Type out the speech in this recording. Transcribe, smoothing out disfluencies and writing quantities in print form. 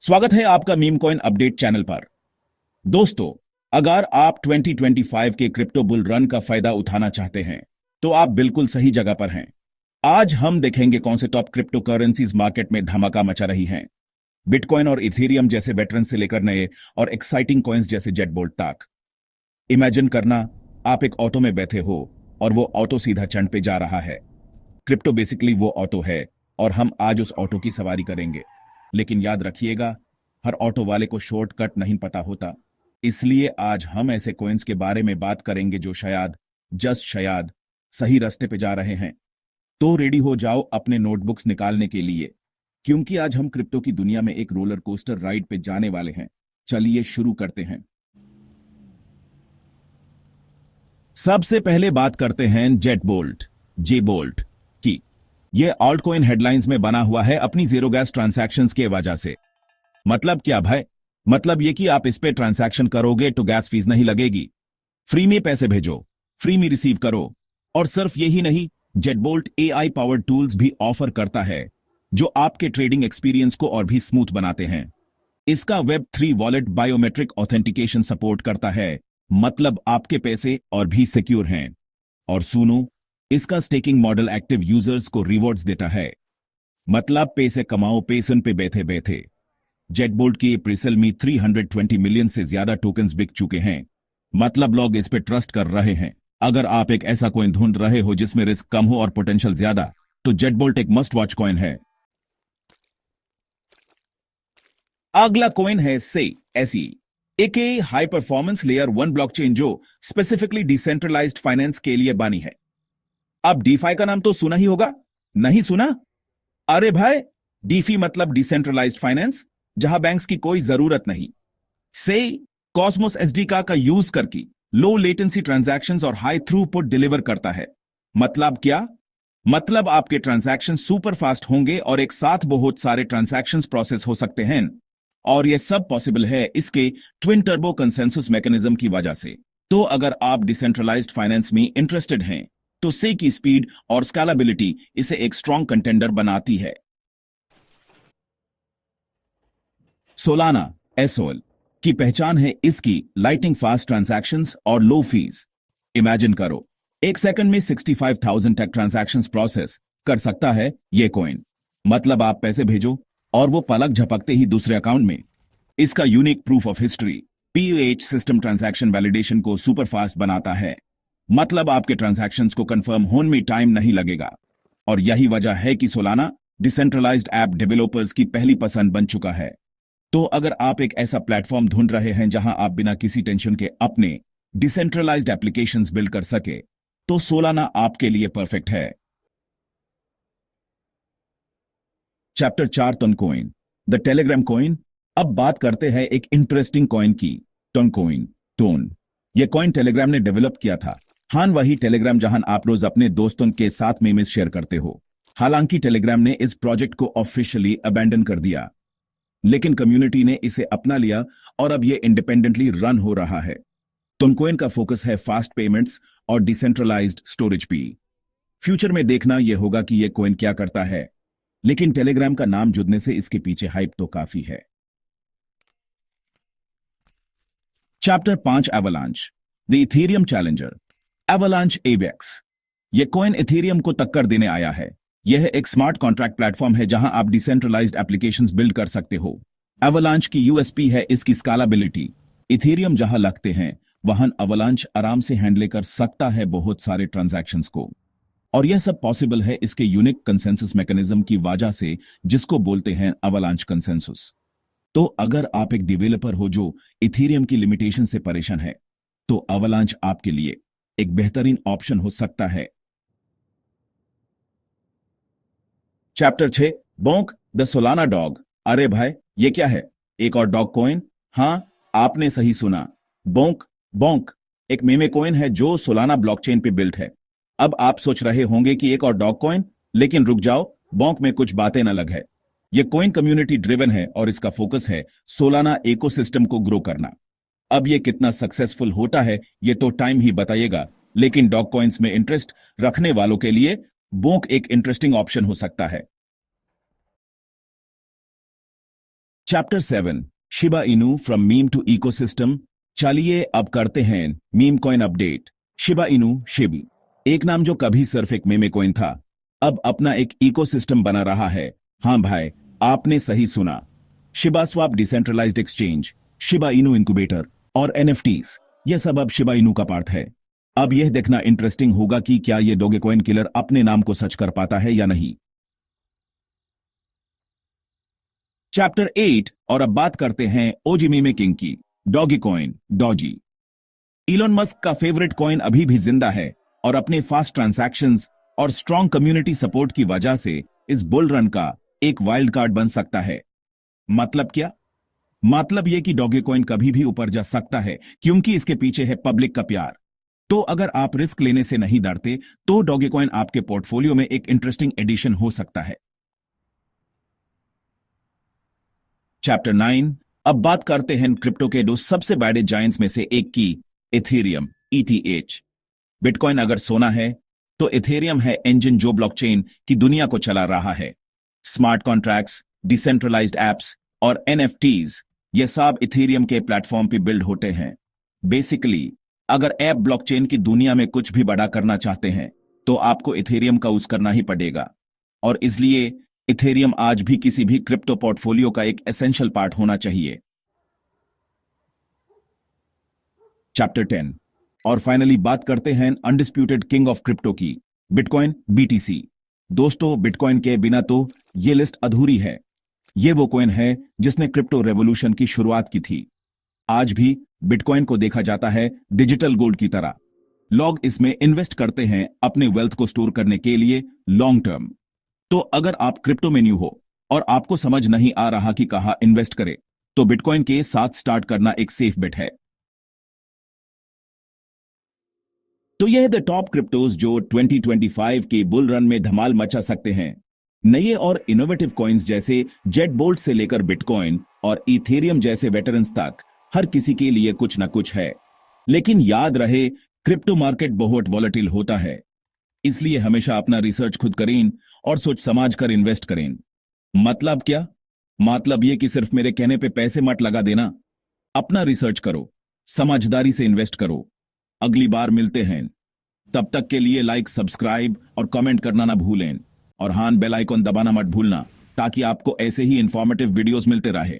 स्वागत है आपका मीम कॉइन अपडेट चैनल पर। दोस्तों, अगर आप 2025 के क्रिप्टो बुल रन का फायदा उठाना चाहते हैं तो आप बिल्कुल सही जगह पर हैं। आज हम देखेंगे कौन से टॉप क्रिप्टो करेंसीज मार्केट में धमाका मचा रही हैं। बिटकॉइन और इथेरियम जैसे वेटरन से लेकर नए और एक्साइटिंग कॉइन्स जैसे जेट बोल्ट तक। इमेजिन करना, आप एक ऑटो में बैठे हो और वो ऑटो सीधा चंड पे जा रहा है। क्रिप्टो बेसिकली वो ऑटो है और हम आज उस ऑटो की सवारी करेंगे। लेकिन याद रखिएगा, हर ऑटो वाले को शॉर्टकट नहीं पता होता। इसलिए आज हम ऐसे कॉइन्स के बारे में बात करेंगे जो शायद सही रास्ते पे जा रहे हैं। तो रेडी हो जाओ अपने नोटबुक्स निकालने के लिए, क्योंकि आज हम क्रिप्टो की दुनिया में एक रोलर कोस्टर राइड पे जाने वाले हैं। चलिए शुरू करते हैं। सबसे पहले बात करते हैं जेट बोल्ट की। यह ऑल्ट कॉइन हेडलाइंस में बना हुआ है अपनी जीरो गैस ट्रांसैक्शंस के वजह से। मतलब क्या भाई? मतलब ये कि आप इस पे ट्रांसैक्शन करोगे तो गैस फीस नहीं लगेगी। फ्री में पैसे भेजो, फ्री में रिसीव करो। और सिर्फ यही नहीं, जेटबोल्ट एआई पावर्ड टूल्स भी ऑफर करता है जो आपके ट्रेडिंग एक्सपीरियंस को और भी स्मूथ बनाते हैं। इसका web 3 wallet biometric authentication support करता है, मतलब आपके पैसे और भी सिक्योर हैं। और सुनो, इसका स्टेकिंग मॉडल एक्टिव यूजर्स को रिवॉर्ड्स देता है, मतलब पैसे कमाओ पेसन पे बैठे बैठे। जेटबोल्ट की प्रीसेल में 320 मिलियन से ज्यादा टोकन्स बिक चुके हैं, मतलब लोग इस पे ट्रस्ट कर रहे हैं। अगर आप एक ऐसा कॉइन ढूंढ रहे हो जिसमें रिस्क कम हो और पोटेंशियल ज्यादा, तो जेटबोल्ट एक मस्ट वॉच कॉइन है। अगला कॉइन है एसी, एक हाई परफॉर्मेंस लेयर 1 ब्लॉकचेन जो स्पेसिफिकली डिसेंट्रलाइज्ड फाइनेंस के लिए बनी है। अब डीफाई का नाम तो सुना ही होगा, नहीं सुना? अरे भाई, डीफी मतलब डिसेंट्रलाइज्ड फाइनेंस, जहां बैंक्स की कोई जरूरत नहीं। से कॉस्मोस एसडी का यूज करके लो लेटेंसी ट्रांजैक्शंस और हाई थ्रूपुट डिलीवर करता है। मतलब क्या? मतलब आपके ट्रांजैक्शन सुपर फास्ट होंगे और एक साथ बहुत सारे ट्रांजैक्शंस प्रोसेस हो सकते हैं। और यह सब पॉसिबल है इसके ट्विन टर्बो कंसेंसस मैकेनिज्म की वजह से। तो अगर आप डिसेंट्रलाइज्ड फाइनेंस में इंटरेस्टेड हैं तो से की स्पीड और स्केलेबिलिटी इसे एक स्ट्रॉन्ग कंटेंडर बनाती है। सोलाना एसओएल की पहचान है इसकी लाइटनिंग फास्ट ट्रांजैक्शंस और लो फीस। इमेजिन करो, एक सेकंड में 65,000 तक ट्रांजैक्शंस प्रोसेस कर सकता है ये कॉइन। मतलब आप पैसे भेजो और वो पलक झपकते ही दूसरे अकाउंट में। इसका unique proof of history PUH system transaction validation को सुपर फास्ट बनाता है, मतलब आपके ट्रांजैक्शंस को कंफर्म होने में टाइम नहीं लगेगा। और यही वजह है कि सोलाना डिसेंट्रलाइज्ड ऐप डेवलपर्स की पहली पसंद बन चुका है। तो अगर आप एक ऐसा प्लेटफॉर्म ढूंढ रहे हैं जहां आप बिना किसी टेंशन के अपने डिसेंट्रलाइज्ड एप्लीकेशंस बिल्ड कर सके, तो सोलाना आपके लिए परफेक्ट है। Chapter 4 tone coin, the Telegram coin. अब बात करते हैं एक इंटरेस्टिंग कॉइन की, टोन कॉइन। टोन, यह कॉइन टेलीग्राम ने डेवलप किया था। हाँ, वही टेलीग्राम जहां आप रोज अपने दोस्तों के साथ मीम्स शेयर करते हो। हालांकि टेलीग्राम ने इस प्रोजेक्ट को ऑफिशियली अबैंडन कर दिया, लेकिन कम्युनिटी ने इसे अपना लिया और अब यह इंडिपेंडेंटली रन हो रहा है। टोनकॉइन का फोकस है फास्ट पेमेंट्स और डिसेंट्रलाइज्ड स्टोरेज पे। फ्यूचर में देखना यह होगा कि यह कॉइन क्या करता है, लेकिन टेलीग्राम का नाम जुड़ने से इसके पीछे हाइप तो काफी है। Chapter 5 Avalanche, the Ethereum challenger. Avalanche AVAX, यह कॉइन इथेरियम को टक्कर देने आया है। यह एक स्मार्ट कॉन्ट्रैक्ट प्लेटफॉर्म है जहां आप डिसेंट्रलाइज्ड एप्लीकेशंस बिल्ड कर सकते हो। एवलांच की यूएसपी है इसकी स्केलेबिलिटी। इथेरियम जहां लगते हैं वहां एवलांच आराम से हैंडल कर सकता है बहुत सारे ट्रांजैक्शंस को। और यह सब पॉसिबल है इसके यूनिक कंसेंसस मैकेनिज्म की वजह से, जिसको बोलते हैं एवलांच कंसेंसस। तो अगर आप एक डेवलपर हो जो इथेरियम की लिमिटेशन से परेशान है, तो एवलांच आपके लिए एक बेहतरीन ऑप्शन हो सकता है। Chapter 6 Bonk, the Solana dog. अरे भाई, ये क्या है? एक और डॉग कॉइन? हां, आपने सही सुना। बोंक एक मेमे कॉइन है जो सोलाना ब्लॉकचेन पे बिल्ट है। अब आप सोच रहे होंगे कि एक और डॉग कॉइन, लेकिन रुक जाओ, बोंक में कुछ बातें न अलग है। ये कॉइन कम्युनिटी ड्रिवन है और इसका फोकस है सोलाना इकोसिस्टम को ग्रो करना। अब ये कितना सक्सेसफुल होता है ये तो टाइम ही बताइएगा, लेकिन डॉग कॉइन्स में इंटरेस्ट रखने वालों के लिए बोंक एक इंटरेस्टिंग ऑप्शन हो सकता है। Chapter 7 Shiba Inu from meme to ecosystem. चलिए अब करते हैं meme coin update. Shiba Inu Shibi, एक नाम जो कभी सिर्फ एक मेमे कॉइन था, अब अपना एक इकोसिस्टम बना रहा है। हाँ भाई, आपने सही सुना। Shiba swap decentralised exchange, Shiba Inu incubator और एनएफटीज, यह सब अब शिबा इनू का पार्ट है। अब यह देखना इंटरेस्टिंग होगा कि क्या यह डोगेकॉइन किलर अपने नाम को सच कर पाता है या नहीं। चैप्टर 8 और अब बात करते हैं ओजी मीमे किंग की, डॉगीकॉइन डॉजी। इलोन मस्क का फेवरेट कॉइन अभी भी जिंदा है और अपने फास्ट ट्रांजैक्शंस और स्ट्रॉन्ग कम्युनिटी सपोर्ट की वजह से इस बुल रन का एक वाइल्ड कार्ड बन सकता है। मतलब क्या? मतलब यह कि डॉगीकॉइन कभी भी ऊपर जा सकता है क्योंकि इसके पीछे है पब्लिक का प्यार। तो अगर आप रिस्क लेने से नहीं डरते तो डॉगीकॉइन आपके पोर्टफोलियो में एक इंटरेस्टिंग एडिशन हो सकता है। चैप्टर 9 अब बात करते हैं क्रिप्टो के दो सबसे बड़े जायंट्स में से एक की, इथेरियम ETH। बिटकॉइन अगर सोना है तो इथेरियम है इंजन जो ब्लॉकचेन की दुनिया को चला रहा है। स्मार्ट कॉन्ट्रैक्ट्स, डिसेंट्रलाइज्ड एप्स और NFTs, ये सब इथेरियम के प्लेटफॉर्म पे बिल्ड होते हैं। बेसिकली अगर ऐप ब्लॉकचेन की दुनिया में कुछ भी बड़ा करना चाहते हैं तो आपको इथेरियम का यूज करना ही पड़ेगा, और इसलिए इथेरियम आज भी किसी भी क्रिप्टो पोर्टफोलियो का एक एसेंशियल पार्ट होना चाहिए। चैप्टर 10 और फाइनली बात करते हैं अनडिस्प्यूटेड किंग ऑफ क्रिप्टो की, बिटकॉइन BTC। दोस्तों, बिटकॉइन के बिना तो ये लिस्ट अधूरी है। ये वो कॉइन है जिसने क्रिप्टो रेवोल्यूशन की शुरुआत की थी। आज भी बिटकॉइन को देखा जाता है डिजिटल गोल्ड की तरह। लोग इसमें इन्वेस्ट करते हैं अपने वेल्थ को स्टोर करने के लिए लॉन्ग टर्म। तो अगर आप क्रिप्टो में न्यू हो और आपको समझ नहीं आ रहा कि कहां इन्वेस्ट करें, तो बिटकॉइन के साथ स्टार्ट करना एक सेफ बेट है। तो यह है द टॉप क्रिप्टोज जो 2025 के बुल रन में धमाल मचा सकते हैं। नए और इनोवेटिव कॉइन्स जैसे जेट बोल्ट से लेकर बिटकॉइन और इथेरियम जैसे वेटरन्स तक, हर किसी के लिए कुछ ना कुछ है। लेकिन याद रहे, क्रिप्टो मार्केट बहुत वॉलेटिल होता है, इसलिए हमेशा अपना रिसर्च खुद करें और सोच समझ कर इन्वेस्ट करें। मतलब क्या? मतलब यह कि सिर्फ मेरे कहने पे पैसे मत लगा देना। अपना रिसर्च करो, समझदारी से इन्वेस्ट करो। अगली बार मिलते हैं, तब तक के लिए लाइक, सब्सक्राइब और कमेंट करना ना भूलें, और हाँ, बेल आइकॉन दबाना मत भूलना ताकि आपको ऐसे ही इंफॉर्मेटिव वीडियोस मिलते रहे।